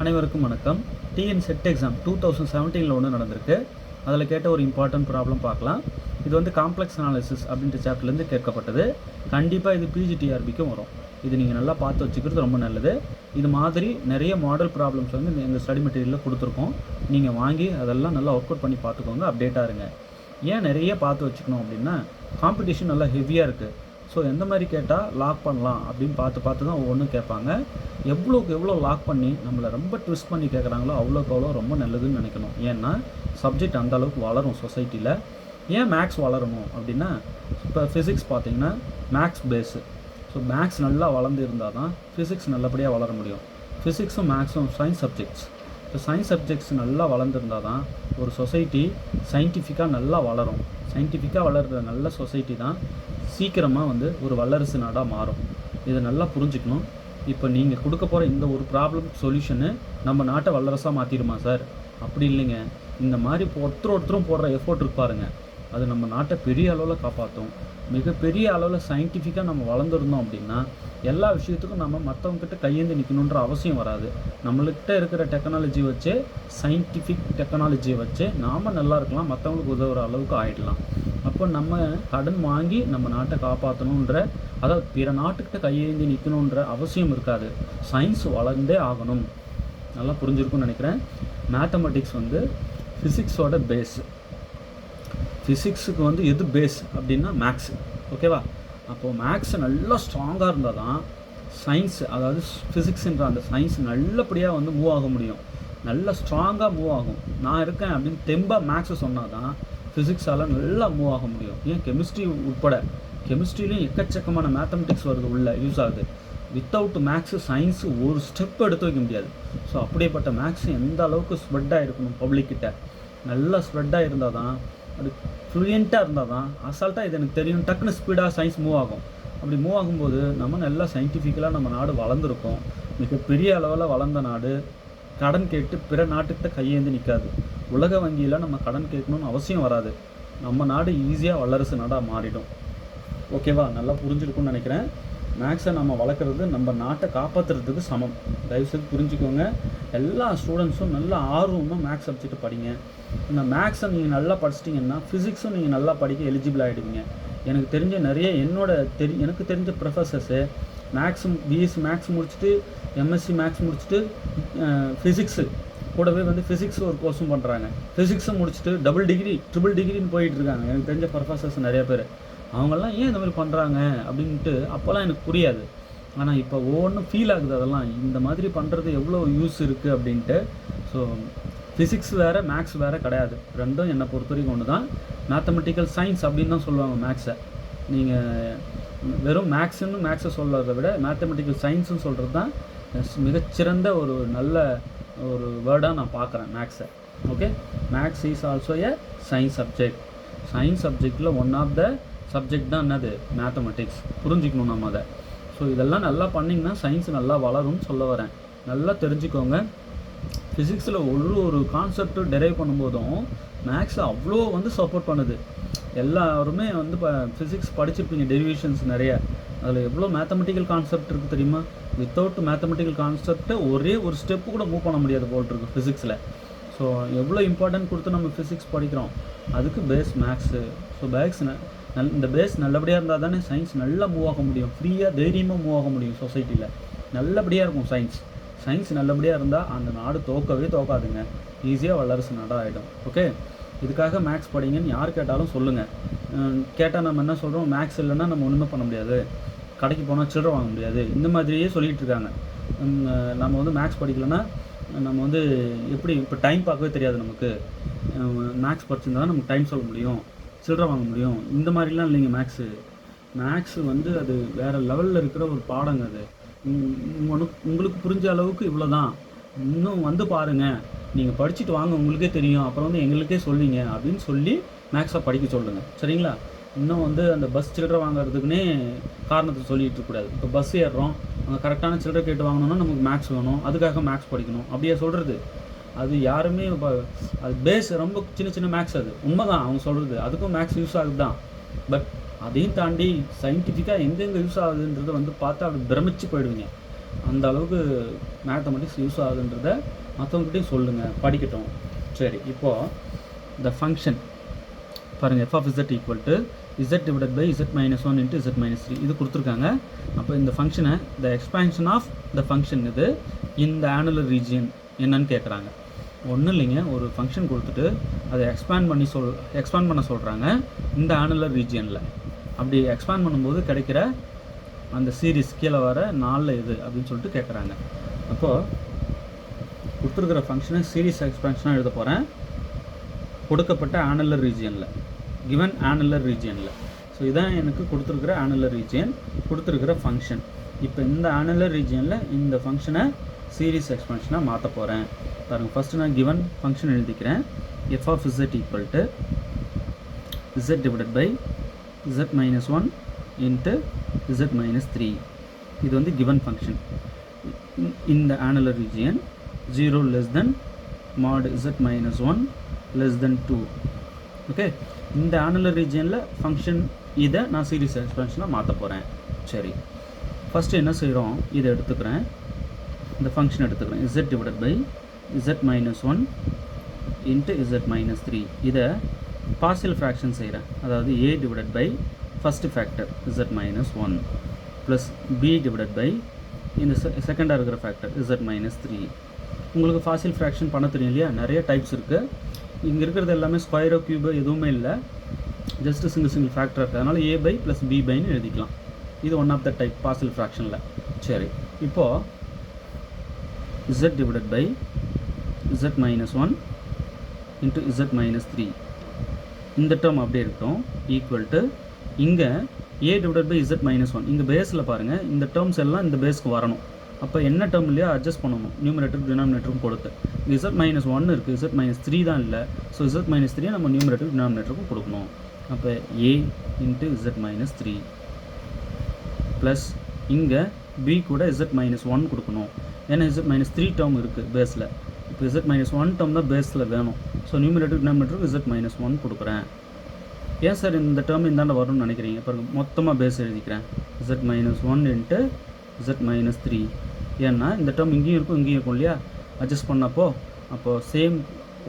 அனைவருக்கும் வணக்கம். TN set exam 2017 ஒன்று நடந்திருக்கு. அதில் கேட்ட ஒரு இம்பார்ட்டன்ட் ப்ராப்ளம் பார்க்கலாம். இது வந்து காம்ப்ளெக்ஸ் அனாலிசிஸ் அப்படின்ற சாப்டர்லேருந்து கேட்கப்பட்டது. கண்டிப்பாக இது பிஜிடிஆர்பிக்கும் வரும். இது நீங்கள் நல்லா பார்த்து வச்சுக்கிறது ரொம்ப நல்லது. இது மாதிரி நிறைய மாடல் ப்ராப்ளம்ஸ் வந்து எங்கள் ஸ்டடி மெட்டீரியலில் கொடுத்துருக்கோம். நீங்கள் வாங்கி அதெல்லாம் நல்லா ஒர்க் அவுட் பண்ணி பார்த்துக்கோங்க, அப்டேட்டாக இருங்க. ஏன் நிறைய பார்த்து வச்சுக்கணும் அப்படின்னா, காம்படிஷன் நல்லா ஹெவியாக இருக்குது. ஸோ எந்த மாதிரி கேட்டால் லாக் பண்ணலாம் அப்படின்னு பார்த்து தான் ஒவ்வொன்றும் கேட்பாங்க. எவ்வளோக்கு எவ்வளோ லாக் பண்ணி நம்மளை ரொம்ப ட்விஸ்ட் பண்ணி கேட்குறாங்களோ அவ்வளோக்கு அவ்வளோ ரொம்ப நல்லதுன்னு நினைக்கணும். ஏன்னா சப்ஜெக்ட் அந்த அளவுக்கு வளரும் சொசைட்டியில். ஏன் மேக்ஸ் வளரணும் அப்படின்னா, இப்போ ஃபிசிக்ஸ் பார்த்திங்கன்னா மேக்ஸ் பேஸு. ஸோ மேக்ஸ் நல்லா வளர்ந்து இருந்தால் தான் ஃபிசிக்ஸ் நல்லபடியாக வளர முடியும். ஃபிசிக்ஸும் மேக்ஸும் சயின்ஸ் சப்ஜெக்ட்ஸ். இப்போ சயின்ஸ் சப்ஜெக்ட்ஸ் நல்லா வளர்ந்துருந்தால் தான் ஒரு சொசைட்டி சயின்டிஃபிக்காக நல்லா வளரும். சயின்டிஃபிக்காக வளர்கிற நல்ல சொசைட்டி தான் சீக்கிரமாக வந்து ஒரு வல்லரசு நாடாக மாறும். இதை நல்லா புரிஞ்சுக்கணும். இப்போ நீங்கள் கொடுக்க போகிற இந்த ஒரு ப்ராப்ளம் சொல்யூஷனு நம்ம நாட்டை வல்லரசாக மாற்றிடுமா சார்? அப்படி இல்லைங்க. இந்த மாதிரி ஒருத்தரும் போடுற எஃபோர்ட் இருப்பாருங்க, அது நம்ம நாட்டை பெரிய அளவில் காப்பாற்றும். மிகப்பெரிய அளவில் சயின்டிஃபிக்காக நம்ம வளர்ந்துருந்தோம் அப்படின்னா எல்லா விஷயத்துக்கும் நம்ம மற்றவங்ககிட்ட கையேந்து நிற்கணுன்ற அவசியம் வராது. நம்மள்கிட்ட இருக்கிற டெக்னாலஜி வச்சு, சயின்டிஃபிக் டெக்னாலஜியை வச்சு நாம் நல்லா இருக்கலாம், மற்றவங்களுக்கு உதவுற அளவுக்கு ஆகிடலாம். அப்போ நம்ம கடன் வாங்கி நம்ம நாட்டை காப்பாற்றணுன்ற, அதாவது பிற நாட்டுக்கிட்ட கையேந்தி நிற்கணுன்ற அவசியம் இருக்காது. சயின்ஸ் வளர்ந்தே ஆகணும். நல்லா புரிஞ்சிருக்கும்னு நினைக்கிறேன். மேத்தமெட்டிக்ஸ் வந்து ஃபிசிக்ஸோட பேஸு. ஃபிசிக்ஸுக்கு வந்து எது பேஸ் அப்படின்னா மேக்ஸு. ஓகேவா? அப்போது மேக்ஸு நல்லா ஸ்ட்ராங்காக இருந்தால் தான் சயின்ஸு, அதாவது ஃபிசிக்ஸுன்ற அந்த சயின்ஸ் நல்லபடியாக வந்து மூவ் ஆக முடியும். நல்லா ஸ்ட்ராங்காக மூவ் ஆகும். நான் இருக்கேன் அப்படின்னு தெம்பாக மேக்ஸை சொன்னால் தான் ஃபிசிக்ஸால் நல்லா மூவ் ஆக முடியும். ஏன் கெமிஸ்ட்ரி உட்பட, கெமிஸ்ட்ரிலையும் எக்கச்சக்கமான மேத்தமெட்டிக்ஸ் வருது, உள்ள யூஸ் ஆகுது. வித்தவுட் மேக்ஸு சயின்ஸு ஒரு ஸ்டெப் எடுத்து வைக்க முடியாது. ஸோ அப்படிப்பட்ட மேக்ஸு எந்த அளவுக்கு ஸ்ப்ரெட்டாக இருக்கணும், பப்ளிக்கிட்ட நல்லா ஸ்ப்ரெட்டாக இருந்தால் தான், அது ஃப்ளூயண்ட்டாக இருந்தால் தான், அசால்ட்டாக இது எனக்கு தெரியும் டக்குன்னு ஸ்பீடாக சயின்ஸ் மூவ் ஆகும். அப்படி மூவ் ஆகும்போது நம்ம நல்லா சயின்டிஃபிக்கலாக நம்ம நாடு வளர்ந்துருக்கோம். மிகப்பெரிய அளவில் வளர்ந்த நாடு. கடன் கேட்டு பிற நாட்டுக்கிட்ட கையேந்து நிற்காது. உலக வங்கியில் நம்ம கடன் கேட்கணும்னு அவசியம் வராது. நம்ம நாடு ஈஸியாக வல்லரசு நாடாக மாறிடும். ஓகேவா? நல்லா புரிஞ்சிருக்கும்னு நினைக்கிறேன். மேக்ஸை நம்ம வளர்க்குறது நம்ம நாட்டை காப்பாற்றுறதுக்கு சமம். தயவுசெய்து புரிஞ்சுக்கோங்க. எல்லா ஸ்டூடெண்ட்ஸும் நல்லா ஆர்வமாக மேக்ஸ் சப்ஜெக்ட் படிங்க. இந்த மேக்ஸை நீங்கள் நல்லா படிச்சிட்டிங்கன்னா ஃபிசிக்ஸும் நீங்கள் நல்லா படிக்க எலிஜிபிள் ஆகிடுவீங்க. எனக்கு தெரிஞ்ச நிறைய எனக்கு தெரிஞ்ச ப்ரொஃபஸர்ஸு பிஎஸ்சி மேக்ஸ் முடிச்சுட்டு, எம்எஸ்சி மேக்ஸ் முடிச்சுட்டு, ஃபிசிக்ஸு கூடவே வந்து ஃபிசிக்ஸ் ஒரு கோர்ஸும் பண்ணுறாங்க. ஃபிசிக்ஸும் முடிச்சுட்டு டபுள் டிகிரி, ட்ரிபிள் டிகிரின்னு போயிட்டுருக்காங்க. எனக்கு தெரிஞ்ச ப்ரொஃபஸர்ஸ் நிறைய பேர். அவங்கெல்லாம் ஏன் இந்த மாதிரி பண்ணுறாங்க அப்படின்ட்டு அப்போல்லாம் எனக்கு புரியாது. ஆனால் இப்போ ஒவ்வொன்றும் ஃபீல் ஆகுது. அதெல்லாம் இந்த மாதிரி பண்ணுறது எவ்வளோ யூஸ் இருக்குது அப்படின்ட்டு. ஸோ ஃபிசிக்ஸ் வேறு மேக்ஸ் வேறு கிடையாது. ரெண்டும் என்னை பொறுத்த வரைக்கும் ஒன்று தான். மேத்தமெட்டிக்கல் சயின்ஸ் அப்படின்னு தான் சொல்லுவாங்க மேக்ஸை. நீங்கள் வெறும் மேக்ஸை சொல்கிறத விட மேத்தமெட்டிக்கல் சயின்ஸுன்னு சொல்கிறது தான் மிகச்சிறந்த ஒரு நல்ல ஒரு வேர்டாக நான் பார்க்குறேன் மேக்ஸை. Okay, maths is also a science subject. Science சப்ஜெக்டில் ஒன் ஆஃப் த சப்ஜெக்ட் தான் என்னது? மேத்தமெட்டிக்ஸ். புரிஞ்சுக்கணும் நம்ம அதை. ஸோ இதெல்லாம் நல்லா பண்ணிங்கன்னா சயின்ஸ் நல்லா வளரும்னு சொல்ல வரேன். நல்லா தெரிஞ்சுக்கோங்க. ஃபிசிக்ஸில் ஒரு கான்செப்ட் டெரைவ் பண்ணும்போதும் மேக்ஸ் அவ்வளோ வந்து சப்போர்ட் பண்ணுது. எல்லாருமே வந்து இப்போ ஃபிசிக்ஸ் படிச்சிருப்பீங்க, டெரிவேஷன்ஸ் நிறைய. அதில் எவ்வளோ மேத்தமெட்டிக்கல் கான்செப்ட் இருக்குது தெரியுமா? வித்தவுட் மேத்தமெட்டிக்கல் கான்செப்டை ஒரே ஒரு ஸ்டெப்பு கூட மூவ் பண்ண முடியாது போல் இருக்குது ஃபிசிக்ஸில். ஸோ எவ்வளோ இம்பார்ட்டன்ட் கொடுத்து நம்ம ஃபிசிக்ஸ் படிக்கிறோம். அதுக்கு பேஸ் மேக்ஸு. ஸோ இந்த பேஸ் நல்லபடியாக இருந்தால் தானே சயின்ஸ் நல்லா மூவ் ஆக முடியும். ஃப்ரீயாக தைரியமாக மூவ் ஆக முடியும் சொசைட்டியில். நல்லபடியாக இருக்கும் சயின்ஸ் நல்லபடியாக இருந்தால் அந்த நாடு தோக்காதுங்க. ஈஸியாக வல்லரசு நாடாக ஆகிடும். ஓகே, இதுக்காக மேக்ஸ் படிங்கன்னு யார் கேட்டாலும் சொல்லுங்கள். கேட்டால் நம்ம என்ன சொல்கிறோம்? மேக்ஸ் இல்லைன்னா நம்ம ஒன்றுமே பண்ண முடியாது, கடைக்கு போனால் சில்லறை வாங்க முடியாது, இந்த மாதிரியே சொல்லிகிட்டு இருக்காங்க. நம்ம வந்து மேக்ஸ் படிக்கலைன்னா நம்ம வந்து எப்படி இப்போ டைம் பார்க்கவே தெரியாது நமக்கு. மேக்ஸ் படிச்சிருந்தா நமக்கு டைம் சொல்ல முடியும், சில்லறை வாங்க முடியும். இந்த மாதிரிலாம் இல்லைங்க. மேக்ஸு வந்து அது வேறு லெவலில் இருக்கிற ஒரு பாடங்க. அது உங்களுக்கு புரிஞ்ச அளவுக்கு இவ்வளோ தான். இன்னும் வந்து பாருங்கள், நீங்கள் படிச்சுட்டு வாங்க, உங்களுக்கே தெரியும், அப்புறம் வந்து எங்களுக்கே சொல்வீங்க அப்படின்னு சொல்லி மேக்ஸை படிக்க சொல்லுங்கள். சரிங்களா? இன்னும் வந்து அந்த பஸ் சில்லறை வாங்குறதுக்குன்னே காரணத்தை சொல்லிகிட்டு இருக்கக்கூடாது. இப்போ பஸ் ஏறுறோம், அங்கே கரெக்டான சில்லறை கேட்டு வாங்கணுன்னா நமக்கு மேக்ஸ் வேணும், அதுக்காக மேக்ஸ் படிக்கணும் அப்படியே சொல்கிறது. அது யாருமே இப்போ அது பேஸ் ரொம்ப சின்ன மேக்ஸ். அது உண்மை தான் அவங்க சொல்கிறது. அதுக்கும் மேக்ஸ் யூஸ் ஆகுது தான். பட் அதையும் தாண்டி சயின்டிஃபிக்காக எங்கெங்கே யூஸ் ஆகுதுன்றதை வந்து பார்த்தா அப்படி பிரமிச்சு போயிடுவீங்க. அந்த அளவுக்கு மேத்தமெட்டிக்ஸ் யூஸ் ஆகுன்றத மற்றவங்ககிட்டையும் சொல்லுங்கள், படிக்கட்டும். சரி, இப்போது இந்த ஃபங்க்ஷன் பாருங்கள், f of z equal to z divided by z minus 1 into z minus 3 இது கொடுத்துருக்காங்க. அப்போ இந்த ஃபங்க்ஷனை the expansion of the function இது இந்த ஆனுலர் ரீஜியன் என்னன்னு கேட்குறாங்க. ஒன்றும் இல்லைங்க, ஒரு ஃபங்க்ஷன் கொடுத்துட்டு அதை எக்ஸ்பேண்ட் பண்ண சொல்கிறாங்க இந்த ஆனுலர் ரீஜியனில். அப்படி எக்ஸ்பேண்ட் பண்ணும்போது கிடைக்கிற அந்த சீரீஸ் கீழே வர 4 இது அப்படின்னு சொல்லிட்டு கேட்குறாங்க. அப்போது கொடுத்துருக்கிற ஃபங்க்ஷனை சீரீஸ் எக்ஸ்பேன்ஷனாக எழுத போகிறேன் கொடுக்கப்பட்ட ஆனுலர் ரீஜியனில், கிவன் ஆனுலர் ரீஜியனில். ஸோ இதான் எனக்கு கொடுத்துருக்கிற ஆனுலர் ரீஜியன், கொடுத்துருக்கிற ஃபங்க்ஷன். இப்போ இந்த ஆனுலர் ரீஜியனில் இந்த ஃபங்க்ஷனை சீரீஸ் எக்ஸ்பேன்ஷனாக மாற்ற போகிறேன். பாருங்கள், ஃபஸ்ட்டு நான் கிவன் ஃபங்க்ஷன் எழுதிக்கிறேன். f of z equal to z divided by z minus 1 into z minus 3. இது வந்து கிவன் ஃபங்க்ஷன். இந்த annular region 0 less than mod z minus 1 less than 2. Okay, இந்த ஆனுலர் ரீஜியனில் ஃபங்க்ஷன் இதை நான் சீரீஸ் எக்ஸ்பேன்ஷனாக மாற்ற போகிறேன். சரி, ஃபஸ்ட்டு என்ன செய்கிறோம், இதை எடுத்துக்கிறேன், இந்த ஃபங்க்ஷன் எடுத்துக்கிறேன் z divided by z minus 1 into z minus 3. இதை பார்ஷியல் ஃப்ராக்ஷன் செய்கிறேன். அதாவது a divided by first factor z minus 1 plus b divided by இந்த செகண்டாக இருக்கிற ஃபேக்டர் z மைனஸ் 3. உங்களுக்கு பார்ஷியல் ஃப்ராக்ஷன் பண்ண தெரியும் இல்லையா, நிறைய டைப்ஸ் இருக்குது. இங்கே இருக்கிறது எல்லாமே ஸ்கொயரோ கியூபோ எதுவுமே இல்லை, ஜஸ்ட் சிங்கிள் ஃபேக்டர் இருக்குது. அதனால் a பை ப்ளஸ் b பைன்னு எழுதிக்கலாம். இது one of the type partial ஃப்ராக்ஷனில். சரி, இப்போது z divided by z minus 1 into z minus 3 இந்த டேர்ம் அப்படியே இருக்கும் ஈக்குவல் டு இங்கே a divided by z minus 1. இங்கே பேஸில் பாருங்கள், இந்த டேர்ம்ஸ் எல்லாம் இந்த பேஸ்க்கு வரணும். அப்போ என்ன டேர்ம் இல்லையா அட்ஜஸ்ட் பண்ணணும், நியூமரேட்டருக்கு டினாமினேட்டருக்கும் கொடுத்து. z மைனஸ் 1 இருக்குது, z மைனஸ் 3 தான் இல்லை. ஸோ z மைனஸ் 3 நம்ம நியூமரேட்டருக்கு டினாமினேட்டருக்கும் கொடுக்கணும். அப்போ a into z minus 3 plus இங்கே b கூட z மைனஸ் 1 கொடுக்கணும். ஏன்னா z மைனஸ் 3 டேர்ம் இருக்குது பேஸில். இப்போ z மைனஸ் 1 டேர்ம் தான் பேஸில் வேணும். ஸோ நியூமரேட்டருக்கு டினாமினேட்டருக்கு z மைனஸ் 1 கொடுக்குறேன். ஏன் சார் இந்த டேர்ம் இந்தாண்ட வரும்னு நினைக்கிறீங்க? பாருங்கள், மொத்தமாக பேஸ் எழுதிக்கிறேன் z minus 1 into z minus 3. ஏன்னா இந்த டேர்ம் இங்கேயும் இருக்கும் இங்கேயும் இருக்கும் இல்லையா, அட்ஜஸ்ட் பண்ணப்போ அப்போது சேம்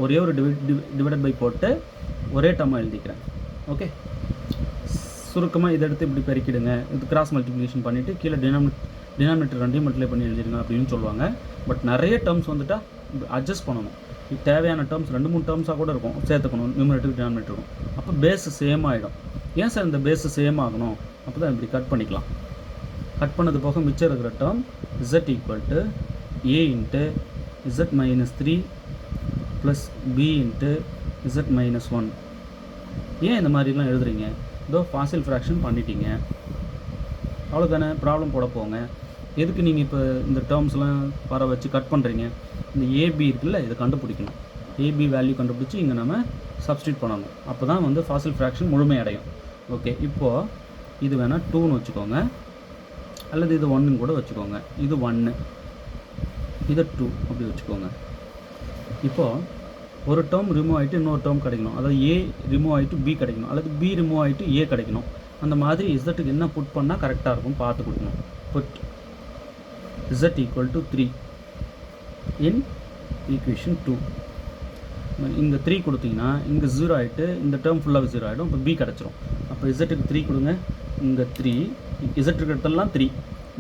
ஒரே ஒரு டிவைடட் பை போட்டு ஒரே டேர்மாக எழுதிக்கிறேன். ஓகே, சுருக்கமாக இதை எடுத்து இப்படி பெருக்கிடுங்க, இது கிராஸ் மல்டிப்ளிகேஷன் பண்ணிவிட்டு கீழே டினாமினேட்டர் ரெண்டையும் மல்டிப்ளை பண்ணி எழுதிடுங்க அப்படின்னு சொல்லுவாங்க. பட் நிறைய டேர்ம்ஸ் வந்துட்டால் அட்ஜஸ்ட் பண்ணணும். தேவையான டேர்ம்ஸ் 2-3 டேர்ம்ஸாக கூட இருக்கும், சேர்த்துக்கணும் நியூமரேட்டருக்கு டினாமினேட்டருக்கும். அப்போ பேஸு சேம் ஆகிடும். ஏன் சார் இந்த பேஸு சேம் ஆகணும்? அப்போ தான் இப்படி கட் பண்ணிக்கலாம். கட் பண்ணது போக மிச்சம் இருக்கிற term z equal to a into z minus 3 plus b into z minus 1. ஏன் இந்த மாதிரிலாம் எழுதுறீங்க? இதோ பார்ஷியல் ஃப்ராக்ஷன் பண்ணிட்டீங்க, அவ்வளோதானே, ப்ராப்ளம் போட போங்க. எதுக்கு நீங்கள் இப்போ இந்த டேர்ம்ஸ்லாம் வர வச்சு கட் பண்ணுறீங்க? இந்த ஏபி இருக்குல்ல, இதை கண்டுபிடிக்கணும். ஏபி வேல்யூ கண்டுபிடிச்சி இங்கே நம்ம சப்ஸ்டியூட் பண்ணணும். அப்போ தான் வந்து பார்ஷியல் ஃப்ராக்ஷன் முழுமையடையும். ஓகே, இப்போது இது வேணால் 2ன்னு வச்சுக்கோங்க, அல்லது இது 1ன்னு கூட வச்சுக்கோங்க. இது 1, இது 2 அப்படி வச்சுக்கோங்க. இப்போது ஒரு டேர்ம் ரிமூவ் ஆகிட்டு இன்னொரு டேர்ம் கிடைக்கணும். அதாவது a ரிமூவ் ஆகிட்டு b கிடைக்கணும், அல்லது b ரிமூவ் ஆகிட்டு a கிடைக்கணும். அந்த மாதிரி z என்ன புட் பண்ணால் கரெக்டாக இருக்கும் பார்த்து கொடுக்கணும். Put z equal to 3 in equation 2. இங்கே 3 கொடுத்தீங்கன்னா இங்கே 0 ஆகிட்டு இந்த டேர்ம் ஃபுல்லாக 0 ஆகிடும். இப்போ b கிடச்சிரும். அப்போ z-க்கு 3 கொடுங்க, இங்கே 3, z இருக்கிறதெல்லாம் 3,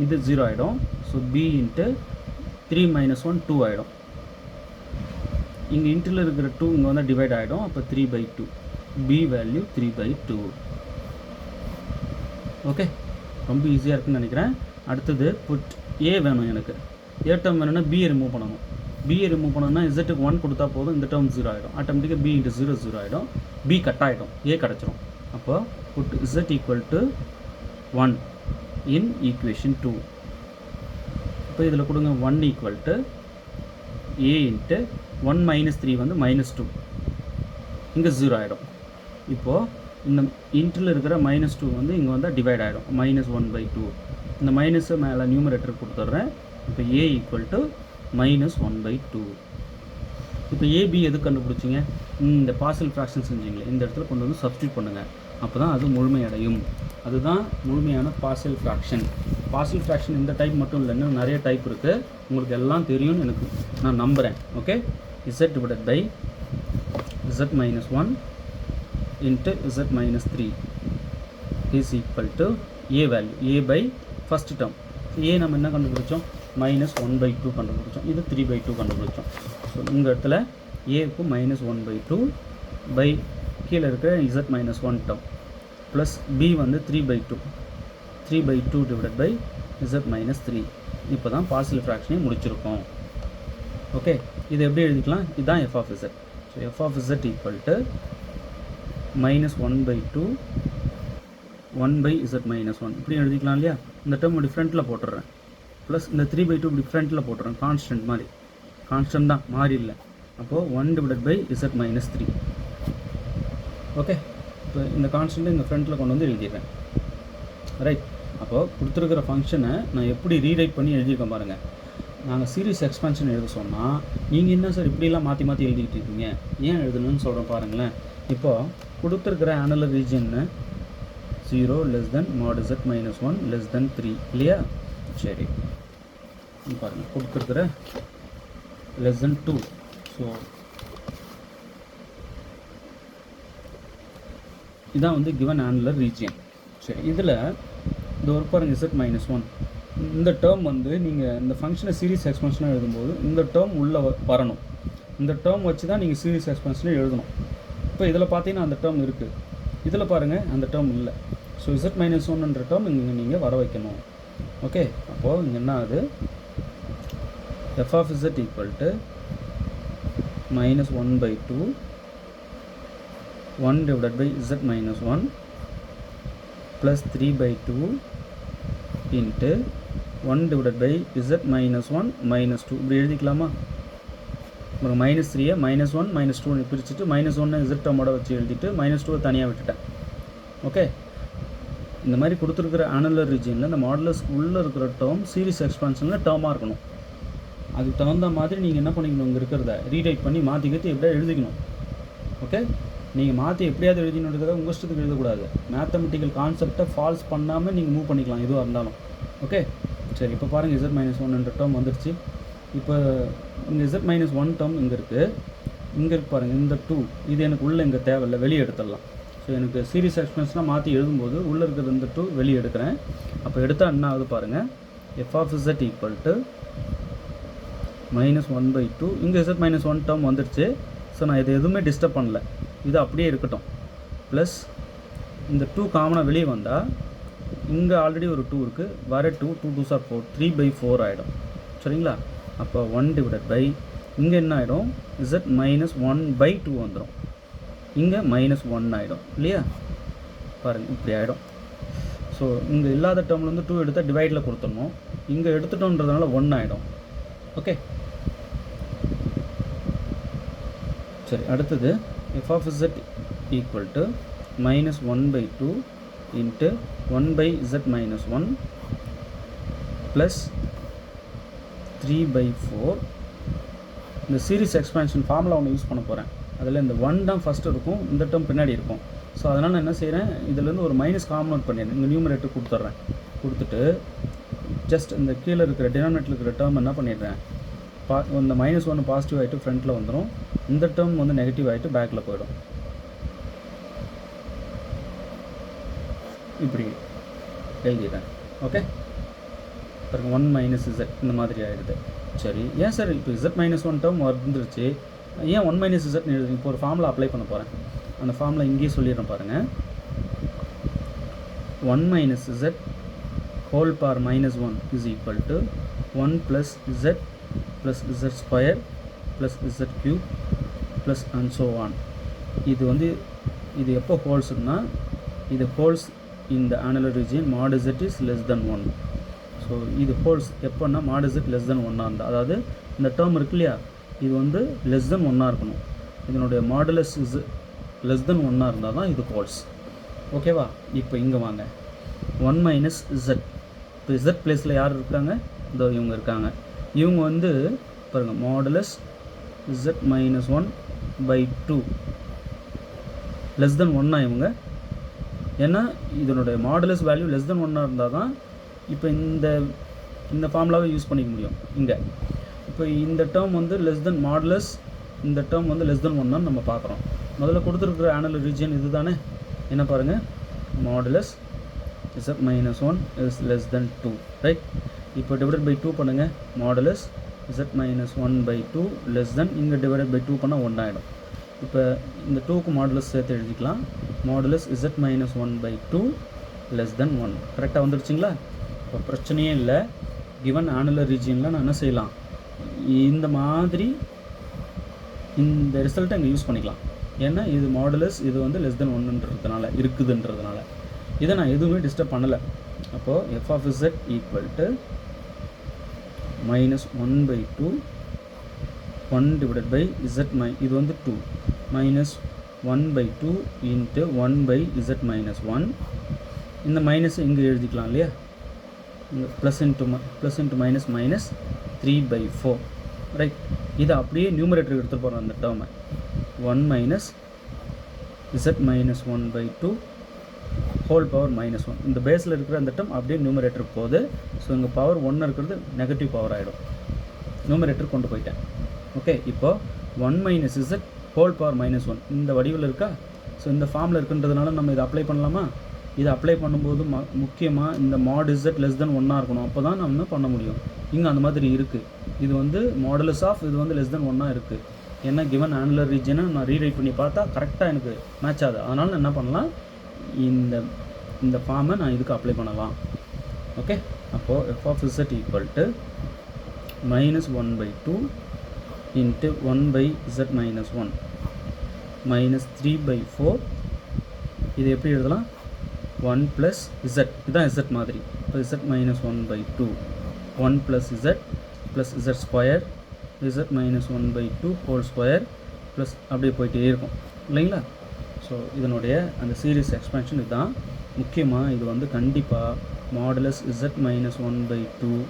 இது 0 ஆகிடும். ஸோ b இன்ட்டு 3 மைனஸ் 1 2 ஆகிடும். இங்கே இன்ட்டில் இருக்கிற 2 இங்கே வந்து டிவைட் ஆகிடும். அப்போ 3/2, b வேல்யூ 3/2. ஓகே, ரொம்ப ஈஸியாக இருக்குன்னு நினைக்கிறேன். அடுத்தது புட் a வேணும், எனக்கு a டேர்ம் வேணும்னா b ரிமூவ் பண்ணணும். b ரிமூவ் பண்ணணும்னா z-க்கு 1 கொடுத்தா போதும், இந்த டேர்ம் 0 ஆகிடும். ஆட்டோமேட்டிக்காக b இன்ட்டு 0 0 ஆகிடும், b கட் ஆகிடும், a கிடச்சிரும். அப்போ put z equal to 1 in equation 2. இப்போ இதில் கொடுங்க 1 equal to a into 1 minus 3 வந்து -2, இங்கே 0 ஆகிடும். இப்போது இந்த இன்ட்டில் இருக்கிற -2 வந்து இங்கே வந்தால் டிவைட் ஆகிடும், -1/2. இந்த மைனஸை மேலே நியூமரேட்டர் கொடுத்துட்றேன். இப்போ a ஈக்குவல் டு -1/2. இப்போ ab எது கண்டுபிடிச்சிங்க? இந்த பார்ஷியல் ஃப்ராக்ஷன் செஞ்சீங்களே இந்த இடத்துல கொண்டு வந்து சப்ஸ்டியூட் பண்ணுங்கள். அப்போ தான் அது முழுமையடையும். அதுதான் முழுமையான பார்ஷியல் ஃப்ராக்ஷன். பார்ஷியல் ஃப்ராக்ஷன் இந்த டைப் மட்டும் இல்லை, இன்னும் நிறைய டைப் இருக்குது. உங்களுக்கு எல்லாம் தெரியும்னு எனக்கு நான் நம்புகிறேன். Okay, z divided by z minus 1 into z minus 3 is equal to a value, a by first term. a நம்ம என்ன கண்டுபிடிச்சோம், -1/2 கண்டுபிடிச்சோம். இது 3/2 கண்டுபிடிச்சோம். ஸோ இந்த இடத்துல ஏக்கு -1/2 பை கீழே இருக்கிற z minus 1 term plus b வந்து 3/2 டிவைடட் பை z minus 3. இப்போ தான் பார்ஷியல் ஃப்ராக்ஷனை முடிச்சிருக்கோம். ஓகே, இது எப்படி எழுதிக்கலாம், இதுதான் f of z. So f of z equal to -1/2 1/z minus 1 இப்படி எழுதிக்கலாம் இல்லையா. இந்த டேர்ம் டிஃப்ரெண்ட்டில் போட்டுடுறேன், ப்ளஸ் இந்த 3/2 டிஃப்ரெண்ட்டில் போட்டுறேன். கான்ஸ்டன்ட் மாதிரி, கான்ஸ்டன்ட் தான், மாறி இல்லை. அப்போது 1 divided by z minus 3. Okay, இப்போ இந்த கான்ஸ்டன்ட்டை இந்த ஃப்ரண்ட்டில் கொண்டு வந்து எழுதிடுறேன். ரைட், அப்போது கொடுத்துருக்கிற ஃபங்க்ஷனை நான் எப்படி ரீரைட் பண்ணி எழுதியிருக்கேன் பாருங்கள். நாங்கள் சீரிஸ் எக்ஸ்பென்ஷன் எழுத சொன்னால் நீங்கள் என்ன சார் இப்படிலாம் மாற்றி மாற்றி எழுதிக்கிட்டு இருக்கீங்க, ஏன் எழுதணும்னு சொல்கிறேன் பாருங்களேன். இப்போது கொடுத்துருக்கிற annular ரீஜன்னு 0 less than mod z minus 1 less than 3 இல்லையா. சரி, பாருங்கள் கொடுத்துருக்கிற less than 2. ஸோ இதான் வந்து கிவன் ஆனுலர் ரீஜியன். சரி, இதில் இந்த ஒரு பாருங்கள் z minus 1, இந்த டேர்ம் வந்து நீங்கள் இந்த ஃபங்க்ஷனை சீரிஸ் எக்ஸ்பென்ஷனாக எழுதும்போது இந்த டேர்ம் உள்ளே வரணும். இந்த டேர்ம் வச்சு தான் நீங்கள் சீரிஸ் எக்ஸ்பென்ஷனை எழுதணும். இப்போ இதில் பார்த்தீங்கன்னா அந்த டேர்ம் இருக்குது, இதில் பாருங்கள் அந்த டேர்ம் இல்லை. ஸோ z minus 1ன்ற டேர்ம் இங்கே நீங்கள் வர வைக்கணும். ஓகே, அப்போது இங்கே என்ன ஆகுது, f of z equal to -1/2 1 divided by z minus 1 plus 3/2 into 1 divided by z minus 1 minus 2 இப்படி எழுதிக்கலாமா. உங்களுக்கு -3 -1 -2 பிரிச்சுட்டு -1 z டேர்மோட வச்சு எழுதிட்டு -2 தனியாக விட்டுட்டேன். ஓகே, இந்த மாதிரி கொடுத்துருக்கிற ஆனுலர் ரீஜியனில் இந்த மாடுலஸ் உள்ளே இருக்கிற டேர்ம் சீரிஸ் எக்ஸ்பான்ஷனில் டேர்மாக இருக்கணும். அதுக்கு தகுந்த மாதிரி நீங்கள் என்ன பண்ணிக்கணும், இங்கே இருக்கிறத ரீரைட் பண்ணி மாற்றிக்கிட்டு எப்படியா எழுதிக்கணும். ஓகே, நீங்கள் மாற்றி எப்படியாவது எழுதினுன்றதை உங்கள் இஷ்டத்துக்கு எழுதக்கூடாது. மேத்தமெட்டிக்கல் கான்செப்டை ஃபால்ஸ் பண்ணாமல் நீங்கள் மூவ் பண்ணிக்கலாம் எதுவாக இருந்தாலும். ஓகே, சரி, இப்போ பாருங்கள் z minus 1ன்ற டேர்ம் வந்துடுச்சு. இப்போ இங்கே z minus 1 டேர்ம் இங்கே இருக்குது, இங்கே இருக்கு பாருங்கள் இந்த 2, இது எனக்கு உள்ளே இங்கே தேவையில்லை, வெளியே எடுத்துடலாம். ஸோ எனக்கு சீரிஸ் எக்ஸ்பென்ஸ்லாம் மாற்றி எழுதும்போது உள்ளே இருக்கிற இந்த 2 வெளியே எடுக்கிறேன். அப்போ எடுத்தால் என்ன ஆகுது பாருங்கள், f of z equal to -1/2, இங்கே z minus 1 டேர்ம் வந்துடுச்சு. ஸோ நான் இது எதுவுமே டிஸ்டர்ப் பண்ணல, இது அப்படியே இருக்கட்டும். ப்ளஸ் இந்த 2 காமனாக வெளியே வந்தால் இங்கே ஆல்ரெடி ஒரு 2 இருக்குது, வர 2 2 2 4 3/4 ஆகிடும். சரிங்களா. அப்போ 1 டிவைடட் பை இங்கே என்ன ஆகிடும், z minus 1/2 வந்துடும், இங்கே -1 ஆகிடும் இல்லையா. பாருங்கள் இப்படி ஆகிடும். ஸோ இங்கே இல்லாத டேர்ம்லேருந்து 2 எடுத்தால் டிவைடில் கொடுத்துடணும், இங்கே எடுத்துட்டோன்றதுனால 1 ஆகிடும். ஓகே, சரி, அடுத்தது f of z equal to -1/2 into 1/z minus 1 plus 3/4. இந்த சீரிஸ் எக்ஸ்பேன்ஷன் ஃபார்முலா ஒன்று யூஸ் பண்ண போகிறேன். அதில் இந்த 1 தான் ஃபஸ்ட்டு இருக்கும், இந்த டேர்ம் பின்னாடி இருக்கும். ஸோ அதனால் நான் என்ன செய்கிறேன், இதிலேருந்து ஒரு மைனஸ் காமன் அவுட் பண்ணிடுறேன், இங்கே நியூமரேட்டர் கொடுத்துட்றேன். கொடுத்துட்டு ஜஸ்ட் இந்த கீழே இருக்கிற டினாமினேட்டர் இருக்கிற டேர்ம் என்ன பண்ணிடுறேன், இந்த -1 பாசிட்டிவ் ஆகிட்டு ஃப்ரண்ட்டில் வந்துடும், இந்த டேர்ம் வந்து நெகட்டிவ் ஆகிட்டு பேக்கில் போயிடும். இப்படி எழுதிடுறேன். ஓகே, பாருங்க 1 minus z இந்த மாதிரி ஆகிடுது. சரி, ஏன் சார் இப்போ z minus 1 டேர்ம் வந்துருச்சு, ஏன் 1 minus z எழுதுங்க. இப்போ ஒரு ஃபார்முலா அப்ளை பண்ண போகிறேன், அந்த ஃபார்முலா இங்கேயே சொல்லிடுறேன் பாருங்கள். 1 minus z whole power -1 is equal to 1 plus z plus z square plus z cube plus and so on. இது வந்து இது எப்போ ஹோல்ஸ்னா, இது holes in the annular region mod z is less than 1. So இது holes எப்போன்னா mod z less than 1 இருந்தால், அதாவது இந்த டேர்ம் இருக்கு இல்லையா, இது வந்து less than 1 இருக்கணும். இதனுடைய மாடுலஸ் இஸ் less than 1 இருந்தால் தான் இது ஹோல்ஸ். ஓகேவா. இப்போ இங்கே வாங்க, 1 minus z. இப்போ z பிளேஸில் யார் இருக்காங்க, இதோ இவங்க இருக்காங்க. இவங்க வந்து பாருங்கள் modulus z minus 1/2 less than 1 இவங்க ஏன்னா இதனுடைய மாடுலஸ் வேல்யூ லெஸ் தென் 1 இருந்தால் தான் இப்போ இந்த ஃபார்முலாவை யூஸ் பண்ணிக்க முடியும். இங்கே இப்போ இந்த டேர்ம் வந்து லெஸ் தென் மாடுலஸ், இந்த டேர்ம் வந்து லெஸ் தென் 1 நம்ம பார்க்குறோம். முதல்ல கொடுத்துருக்குற ஆனுலர் ரீஜியன் இது தானே, என்ன பாருங்கள், modulus z minus 1 is less than 2, right. இப்போ டிவைடட் பை 2 பண்ணுங்கள், modulus z minus 1 by 2 less than, இங்கே டிவைடட் பை 2 பண்ணால் 1 ஆகிடும். இப்போ இந்த 2க்கு மாடுலஸ் சேர்த்து எழுதிக்கலாம், modulus z minus 1 by 2 less than 1. கரெக்டாக வந்துடுச்சிங்களா? இப்போ பிரச்சனையே இல்லை. கிவன் ஆனுலர் ரீஜியனில் நான் என்ன செய்யலாம், இந்த மாதிரி இந்த ரிசல்ட்டை இங்கே யூஸ் பண்ணிக்கலாம். ஏன்னா இது மாடுலஸ், இது வந்து லெஸ் தென் 1ன்றதுனால இருக்குதுன்றதுனால இதை நான் எதுவுமே டிஸ்டர்ப் பண்ணலை. அப்போது f of z equal to minus 1 by 2 1 divided by z இது வந்து 2 minus 1 by 2 into 1 by z minus 1. இந்த மைனஸ் இங்கே எழுதிக்கலாம் இல்லையா, இங்கே plus into minus minus 3 by 4, right. இதை அப்படியே நியூமரேட்டருக்கு எடுத்துகிட்டு போகிறோம் அந்த டேர்மை, 1 minus z minus 1 by 2 whole power minus 1. இந்த பேஸில் இருக்கிற அந்த டேர்ம் அப்படியே நியூமரேட்டருக்கு போகுது. ஸோ இங்கே பவர் 1 இருக்கிறது நெகட்டிவ் பவர் ஆகிடும், நியூமரேட்டர் கொண்டு போயிட்டேன். ஓகே, இப்போது 1 minus z whole power minus 1 இந்த வடிவில் இருக்கா. ஸோ இந்த ஃபார்மில் இருக்குன்றதுனால நம்ம இதை அப்ளை பண்ணலாமா? இதை அப்ளை பண்ணும்போது முக்கியமாக இந்த மாட் z லெஸ் தென் 1 இருக்கணும், அப்போ தான் நம்ம பண்ண முடியும். இங்கே அந்த மாதிரி இருக்குது. இது வந்து மாடுலஸ் ஆஃப் இது வந்து லெஸ் தென் 1 இருக்குது. ஏன்னா கிவன் ஆனுலர் ரீஜனை நான் ரீரைட் பண்ணி பார்த்தா கரெக்டாக எனக்கு மேட்ச் ஆகுது. அதனால் நான் என்ன பண்ணலாம், இந்த ஃபார்மை நான் இதுக்கு அப்ளை பண்ணலாம். ஓகே, அப்போது f of z equal to minus 1 by 2 into 1 by z minus 1 minus 3 by 4. இது எப்படி எழுதலாம், 1 plus z, இதுதான் z மாதிரி. இப்போ z minus 1 by 2 1 plus z square z minus 1 by 2 whole square plus அப்படியே போயிட்டே இருக்கும் இல்லைங்களா. ஸோ இதனுடைய அந்த சீரிஸ் எக்ஸ்பென்ஷன் இதுதான். முக்கியமாக இது வந்து கண்டிப்பாக modulus z minus 1 by 2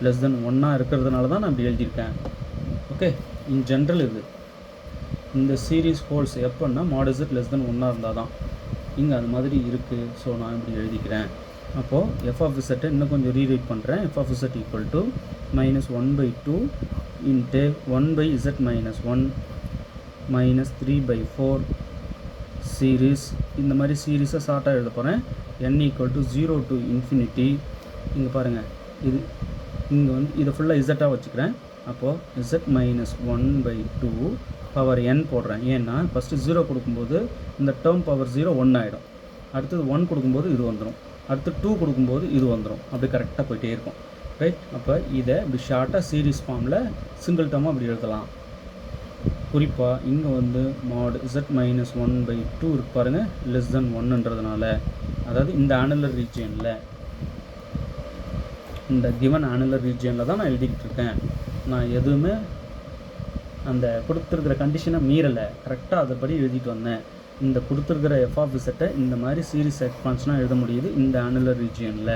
less than 1 இருக்கிறதுனால தான் நான் இப்படி எழுதியிருக்கேன். ஓகே, இன் ஜென்ரல் இது இந்த சீரீஸ் ஹோல்ஸ் எப்போன்னா மாடுலஸ் z லெஸ் தென் 1 இருந்தால் தான். இங்கே அது மாதிரி இருக்குது. ஸோ நான் இப்படி எழுதிக்கிறேன். அப்போது f of z இன்னும் கொஞ்சம் ரீரைட் பண்ணுறேன். f of z equal to minus 1 by 2 into 1 by z minus 1 minus 3 by 4 series. இந்த மாதிரி சீரீஸை ஷார்ட்டாக எழுத போகிறேன். n equal to 0 to infinity. இங்கே பாருங்கள், இது இங்கே வந்து இதை ஃபுல்லாக z வச்சுக்கிறேன். அப்போது z minus 1 by 2 power n போடுறேன். ஏன்னா ஃபஸ்ட்டு 0 கொடுக்கும்போது இந்த டேர்ம் பவர் 0 1 ஆகிடும். அடுத்தது 1 கொடுக்கும்போது இது வந்துடும், அடுத்து 2 கொடுக்கும்போது இது வந்துடும். அப்படி கரெக்டாக போயிட்டே இருக்கும், ரைட். அப்போ இதை இப்படி ஷார்ட்டாக சீரீஸ் ஃபார்மில் சிங்கிள் டேர்மாக அப்படி எழுதலாம். குறிப்பாக இங்கே வந்து மாட் z minus 1 by 2 இருக்கு பாருங்கள், லெஸ் தென் 1ன்றதுனால. அதாவது இந்த ஆனுலர் ரீஜியனில், இந்த கிவன் ஆனுலர் ரீஜியனில் தான் நான் எழுதிக்கிட்டு இருக்கேன். நான் எதுவுமே அந்த கொடுத்துருக்கிற கண்டிஷனை மீறலை, கரெக்டாக அதைப்படி எழுதிட்டு வந்தேன். இந்த கொடுத்துருக்கிற f of z இந்த மாதிரி சீரிஸ் எக்ஸ்பான்ஷனாக எழுத முடியுது இந்த ஆனுலர் ரீஜியனில்.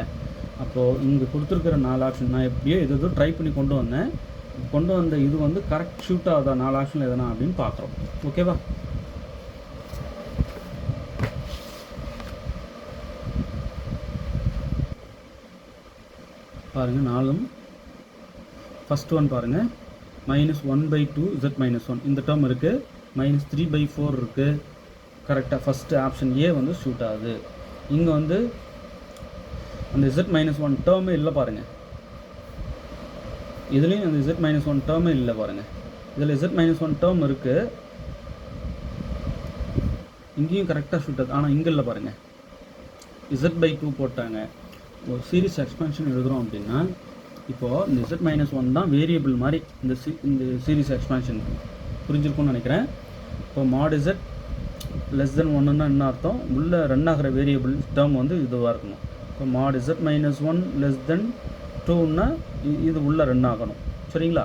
அப்போது இங்கே கொடுத்துருக்கிற 4 ஆப்ஷன் நான் எப்படியோ எதோ ட்ரை பண்ணி கொண்டு வந்த இது வந்து கரெக்ட் ஷூட் ஆகுதா 4 ஆப்ஷனில் எதனா அப்படின்னு பார்க்குறோம். ஓகேவா? பாருங்கள் 4 ஃபஸ்ட் ஒன் பாருங்கள், -1 by 2 z minus 1 இந்த டேர்ம் இருக்குது, -3 by 4 இருக்குது. கரெக்டாக ஃபஸ்ட்டு ஆப்ஷன் ஏ வந்து ஷூட் ஆகுது. இங்கே வந்து அந்த z minus 1 டேர்மே இல்லை பாருங்கள். இதுலேயும் அந்த z minus 1 டேர்மே இல்லை பாருங்கள். இதில் z minus 1 டேர்ம் இருக்குது, இங்கேயும் கரெக்டாக ஷூட் ஆகுது. ஆனால் இங்கே இல்லை பாருங்கள், z by 2 போட்டாங்க. ஒரு சீரிஸ் எக்ஸ்பென்ஷன் எழுதுகிறோம் அப்படின்னா இப்போது இந்த z minus 1 தான் வேரியபிள் மாதிரி இந்த சீரிஸ் எக்ஸ்பென்ஷன் புரிஞ்சிருக்கும்னு நினைக்கிறேன். இப்போ mod z லெஸ் தென் 1ன்னா என்ன அர்த்தம், உள்ளே ரன் ஆகிற வேரியபிள் டேர்ம் வந்து இதுவாக இருக்கணும். இப்போ mod z minus 1 less than 2ன்னா இது உள்ளே ரன் ஆகணும், சரிங்களா?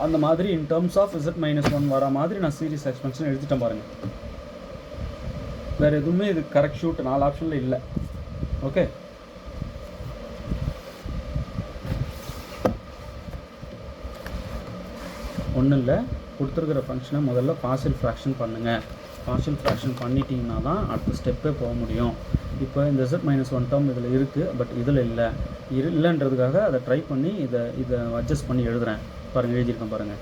அந்த மாதிரி in terms of z minus 1 வர மாதிரி நான் சீரிஸ் எக்ஸ்பென்ஷன் எழுதிட்டேன் பாருங்கள். வேறு எதுவுமே இது கரெக்ட் ஷூட் 4 ஆப்ஷனில் இல்லை. ஓகே, ஒன்றும் இல்லை, கொடுத்துருக்கிற ஃபங்க்ஷனை முதல்ல பார்ஷியல் ஃப்ராக்ஷன் பண்ணுங்கள். பார்ஷியல் ஃப்ராக்ஷன் பண்ணிட்டீங்கன்னா தான் அடுத்த ஸ்டெப்பே போக முடியும். இப்போ இந்த z-1 டேர்ம் இதில் இருக்குது, பட் இதில் இல்லைன்றதுக்காக அதை ட்ரை பண்ணி இதை அட்ஜஸ்ட் பண்ணி எழுதுகிறேன். பாருங்கள், எழுதியிருக்கேன் பாருங்கள்.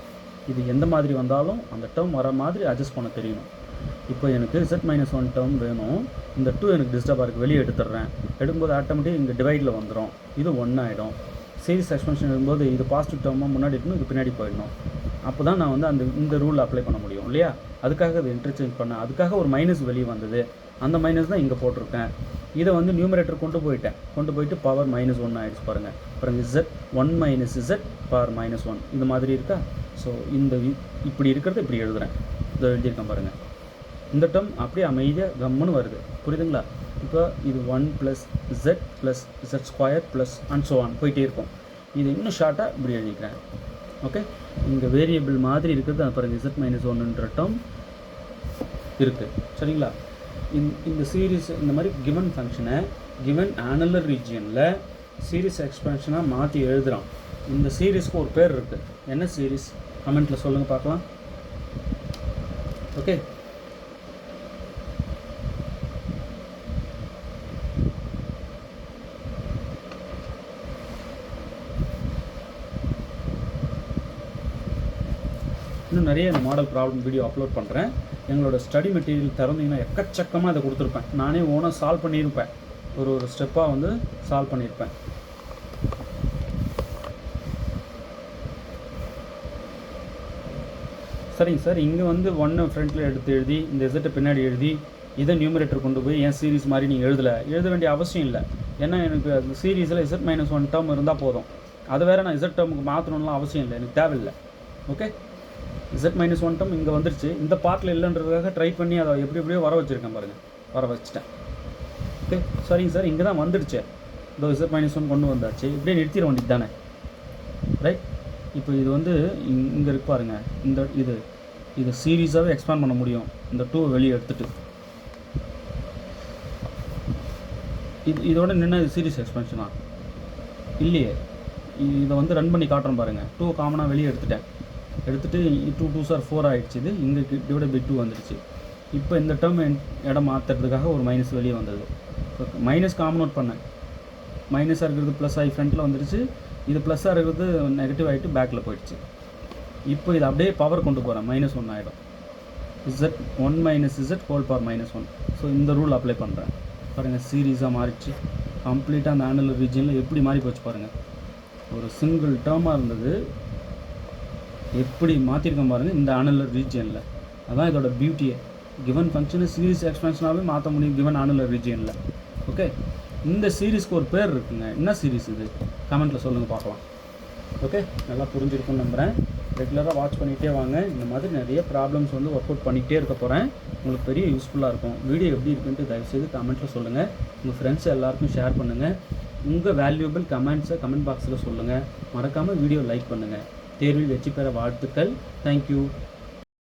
இது எந்த மாதிரி வந்தாலும் அந்த டேர்ம் வர மாதிரி அட்ஜஸ்ட் பண்ண தெரியணும். இப்போ எனக்கு z-1 டேர்ம் வேணும். இந்த 2 எனக்கு டிஸ்டர்பாக இருக்குது, வெளியே எடுத்துடுறேன். எடுக்கும்போது ஆட்டோமேட்டிக் இங்கே டிவைடில் வந்துடும், இது 1 ஆகிடும். சீரிஸ் எக்ஸ்பென்ஷன் இருக்கும்போது இது பாசிட்டிவ் டேர்மாக முன்னாடி இருக்கணும், இது பின்னாடி போயிடணும். அப்போ தான் நான் வந்து இந்த ரூல் அப்ளை பண்ண முடியும் இல்லையா? அதுக்காக அதை இன்டர்சேஞ்ச் பண்ணேன். அதுக்காக ஒரு மைனஸ் வெளியே வந்தது, அந்த மைனஸ் தான் இங்கே போட்டிருக்கேன். இதை வந்து நியூமரேட்டர் கொண்டு போயிட்டு பவர் -1 ஆகிடுச்சு பாருங்கள். z1 - z பவர் -1 இந்த மாதிரி இருக்கா? ஸோ இப்படி இருக்கிறத இப்படி எழுதுகிறேன். இதை எழுதியிருக்கேன் பாருங்கள். இந்த டேர்ம் அப்படியே அமைதியாக கம்முன்னு வருது, புரியுதுங்களா? இப்போ இது 1 + z + z² + and so on போயிட்டே இருக்கும். இது இன்னும் ஷார்ட்டாக இப்படி எழுதிக்கிறேன். ஓகே, இங்கே வேரியபிள் மாதிரி இருக்கிறது அது பாருங்கள், z-1ன்ற டேர்ம் இருக்குது, சரிங்களா? இந்த சீரீஸ் இந்த மாதிரி கிவன் ஃபங்க்ஷனை கிவன் ஆனலர் ரீஜியனில் சீரீஸ் எக்ஸ்பென்ஷனாக மாற்றி எழுதுகிறோம். இந்த சீரீஸ்க்கு ஒரு பேர் இருக்குது. என்ன சீரீஸ்? கமெண்ட்டில் சொல்லுங்கள் பார்க்கலாம். ஓகே, இன்னும் நிறைய இந்த மாடல் ப்ராப்ளம் வீடியோ அப்லோட் பண்ணுறேன். எங்களோட ஸ்டடி மெட்டீரியல் திறந்தீங்கன்னா எக்கச்சக்கமாக அதை கொடுத்துருப்பேன். நானே ஓனாக சால்வ் பண்ணியிருப்பேன், ஒரு ஸ்டெப்பாக வந்து சால்வ் பண்ணியிருப்பேன். சரிங்க சார், இங்கே வந்து 1 ஃப்ரண்ட்டில் எடுத்து எழுதி இந்த Z பின்னாடி எழுதி இதை நியூமரேட்டர் கொண்டு போய் என் சீரீஸ் மாதிரி நீங்கள் எழுத வேண்டிய அவசியம் இல்லை. ஏன்னா எனக்கு அந்த சீரீஸில் z-1 டேர்ம் இருந்தால் போதும். அதை வேறு நான் Z டேர்முக்கு மாற்றணும்லாம் அவசியம் இல்லை, எனக்கு தேவையில்லை. ஓகே, z-1 டேர்ம் இங்கே வந்துருச்சு, இந்த பார்ட்டில் இல்லைன்றதுக்காக ட்ரை பண்ணி அதை எப்படியோ வர வச்சுருக்கேன் பாருங்கள், வர வச்சுட்டேன். ஓகே, சரிங்க சார், இங்கே தான் வந்துடுச்சு, இதோ z-1 கொண்டு வந்தாச்சு, இப்படியே நிறுத்திட வேண்டியது தானே, ரைட்? இப்போ இது வந்து இங்கே இருக்கு பாருங்கள், இது சீரீஸாகவே எக்ஸ்பேண்ட் பண்ண முடியும். இந்த 2 வெளியே எடுத்துகிட்டு இதோட நின்று இது சீரீஸ் எக்ஸ்பென்ஷனா இல்லையே. இதை வந்து ரன் பண்ணி காட்டுறேன் பாருங்கள். 2 காமனாக வெளியே எடுத்துகிட்டு 2 2s are 4 ஆகிடுச்சு. இது இங்கே /2 வந்துடுச்சு. இப்போ இந்த டேர்ம் இடம் மாற்றுறதுக்காக ஒரு மைனஸ் வெளியே வந்தது. மைனஸ் காமன் அவுட் பண்ணேன், மைனஸாக இருக்கிறது ப்ளஸ் ஆகி ஃப்ரண்ட்டில் வந்துடுச்சு, இது ப்ளஸ்ஸாக இருக்கிறது நெகட்டிவ் ஆகிட்டு பேக்கில் போயிடுச்சு. இப்போ இது அப்படியே பவர் கொண்டு போகிறேன், -1 ஆகிடும். z1 - z whole power -1. So இந்த ரூல் அப்ளை பண்ணுறேன் பாருங்கள், சீரீஸாக மாறிடுச்சு. கம்ப்ளீட்டாக அந்த ஆனுலர் ரீஜனில் எப்படி மாறி போச்சு பாருங்கள். ஒரு சிங்கிள் டேர்மாக இருந்தது, எப்படி மாற்றிருக்கேன் பாருங்கள் இந்த ஆனுலர் ரீஜனில். அதான் இதோட பியூட்டியே. கிவன் ஃபங்க்ஷனை சீரீஸ் எக்ஸ்பென்ஷனாகவே மாற்ற முடியும் கிவன் ஆனுலர் ரீஜனில். ஓகே, இந்த சீரீஸ்க்கு ஒரு பேர் இருக்குங்க. என்ன சீரீஸ் இது? கமெண்ட்டில் சொல்லுங்கள் பார்க்கலாம். ஓகே, நல்லா புரிஞ்சிருக்குன்னு நம்புகிறேன். ரெகுலராக வாட்ச் பண்ணிகிட்டே வாங்க. இந்த மாதிரி நிறைய ப்ராப்ளம்ஸ் வந்து ஒர்க் அவுட் பண்ணிகிட்டே இருக்க போகிறேன். உங்களுக்கு பெரிய யூஸ்ஃபுல்லாக இருக்கும். வீடியோ எப்படி இருக்குன்ட்டு தயவுசெய்து கமெண்ட்டில் சொல்லுங்கள். உங்கள் ஃப்ரெண்ட்ஸ் எல்லாருக்கும் ஷேர் பண்ணுங்கள். உங்கள் வேல்யூபிள் கமெண்ட்ஸை கமெண்ட் பாக்ஸில் சொல்லுங்கள். மறக்காமல் வீடியோ லைக் பண்ணுங்கள். தேர்வில் வெற்றி பெற வாழ்த்துக்கள். தேங்க்யூ.